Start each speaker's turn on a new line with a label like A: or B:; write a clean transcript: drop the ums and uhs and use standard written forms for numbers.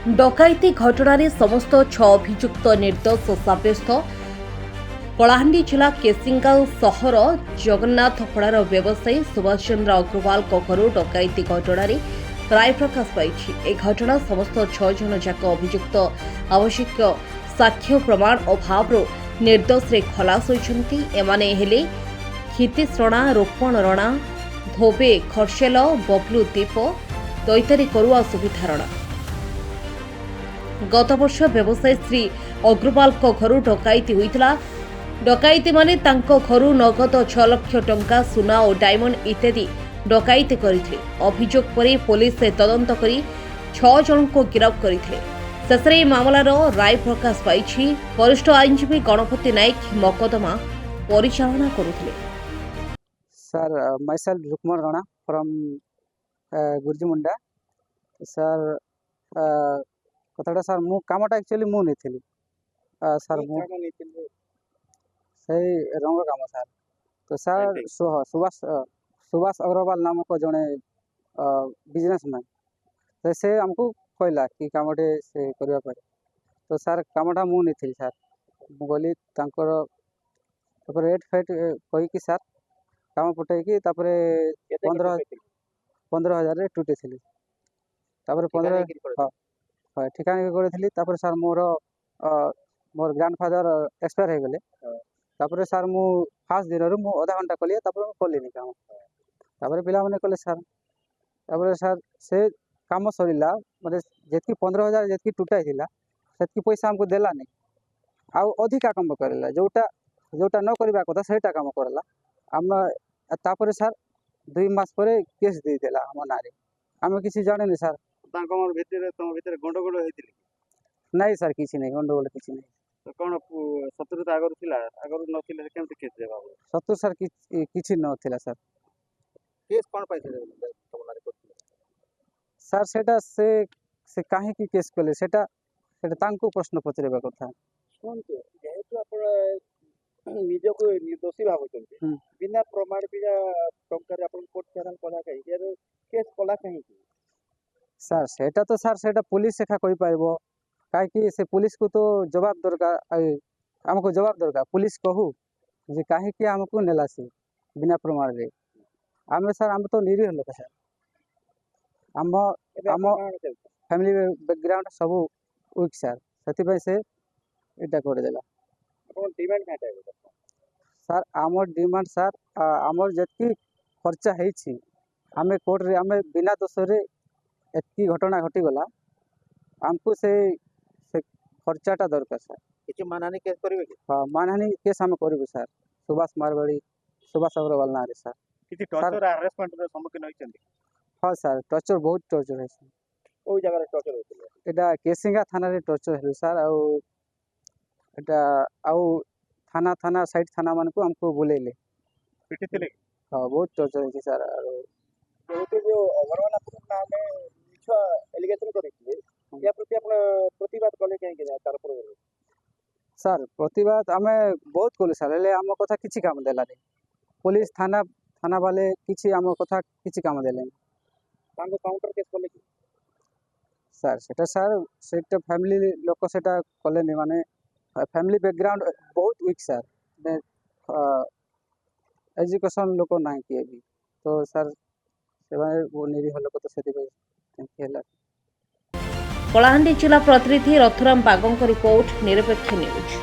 A: डकायती घटन समस्त 6 अभियुक्त निर्दोष सब्यस्त। कलाहांडी जिला केसिंगांव सहर जगन्नाथपड़ार व्यवसायी सुभाष चंद्र अग्रवाल घर डकायती घटन राय प्रकाश पाई। घटना समस्त 6 जन जाक अभियुक्त आवश्यक साक्ष्य प्रमाण अभाव निर्दोष रे खलास होइछन्ति। एमाने हेले क्षितिश रणा, रोपण रणा, धोबे खरसेल, बबलू दीप, दैतारी करुआ सुविधा रणा। गत वर्ष व्यवसायी श्री अग्रवाल घर डकायती होइतला। डकायती माने तांको घरु नगद 6 लाख टंका, सुना और डायमंड इत्यादि डकायती करथिले। अभियोग परे पुलिस तदंत करी 6 जन को गिरफ्त करथिले। शेषरे मामलार राय प्रकाश पाइछि। वरिष्ठ आईनजीवी गणपति नायक मकदमा परिचालना करुथिले।
B: Sir, myself Lukman Rana from Gurjimunda. Sir, कथाटा सर मु कामटा एक्चुअली मु नहीं थी सर मु सही रंग काम सर तो सर सुभाष सुभाष अग्रवाल नामक जड़े बिजनेसमैन तो से हमको कहला कि कामटे से करबा पारे तो सर कामटा मु नहीं थी सर मु गली तांकर रेट फेट कही कि सर काम पटे कि 15,000 टूटे थी 15 हाँ ठिकाने करी सर मोर मोर ग्रांडफादर एक्सपायर हो गले तापर सर मु फास्ट दिन रु मु आधा घंटा कलिए कलिनी काम तापर पिला माने कले सर तापर सर से काम सरीला मतलब जेतकी 15,000 जेतकी टूटा थिला सेतकी पैसा हमको देला नहीं आ अधिका काम करला जोटा जोटा न करबा कथा सेटा काम करला हम तापर सर 2 मास परे केस दे देला हम नारे हम किसी जाने नहीं सर
C: तांकर भितर तुम भितर गंडगोल होइतिल
B: नहीं सर किसी नहीं गंडगोल किसी नहीं
C: तो कोन शत्रुता आगर थिला आगर नथिले केमते केस देबा
B: शत्रु सर किसी न थिला सर
C: केस कोन पाइसे तुमनारे करथिले
B: सर सेटा से काहे की केस कले सेटा सेटा तांको प्रश्न पचरेबा कथा
C: सुनते जेहेतु आपण निज को निर्दोषी भाबुचंती बिना प्रमाण बिना टंकार आपण कोर्ट चालान कला कहीं यार केस कला कहीं
B: सर सेटा तो सर सेटा पुलिस एखा कहि पाइबो काहे कि से पुलिस को तो जवाब दरकार हमको जवाब दरकार पुलिस कहू जे काहे कि हमको नेलासी बिना प्रमाण रे आमे सर हम तो निरीह लोक सर हम फैमिली बैकग्राउंड सब वीक सर सती पे से एटा कर देला
C: अपन डिमांड काटा
B: सर आमर डिमांड सर आमर जतकी खर्चा है छी हमें कोर्ट रे हमें बिना दोष रे एतकी घटना घटी गला हमको से खर्चाटा दरकार सर
C: किछि मानहानि केस करबे कि
B: हां मानहानि केस हम करबो सर सुभाष मारवाड़ी सुभाष अग्रवाल ना रे सर
C: किछि टॉर्चर हरासमेंट रे सम्मुखीन होइछन्ती
B: हां सर टॉर्चर बहुत टॉर्चर है सर
C: ओ जगह रे टॉर्चर होइतिले
B: एटा केसिंगा थाना रे टॉर्चर है सर आ एटा आउ थाना थाना साइड थाना मान को हमको बुलेले
C: पिटितिले
B: हां बहुत टॉर्चर है सर
C: तो जो अग्रवाल अपन नामे मिछ एलिगेशन करिथिले या प्रति अपन प्रतिवाद कले कहीं के तार पर
B: सर प्रतिवाद हमें बहुत कलु सर ले हम कथा किछि काम देला नहीं पुलिस थाना थाना वाले किछि हम कथा किछि काम देले
C: तांको काउंटर केस कले
B: सर सेटा फैमिली लोक सेटा कले नहीं माने फैमिली बैकग्राउंड बहुत वीक सर एजुकेशन लोक ना कि अभी तो सर से वो निरीह लोक तो से
A: कलाहांडी जिला प्रतिनिधि रथुराम बागों रिपोर्ट निरपेक्ष न्यूज।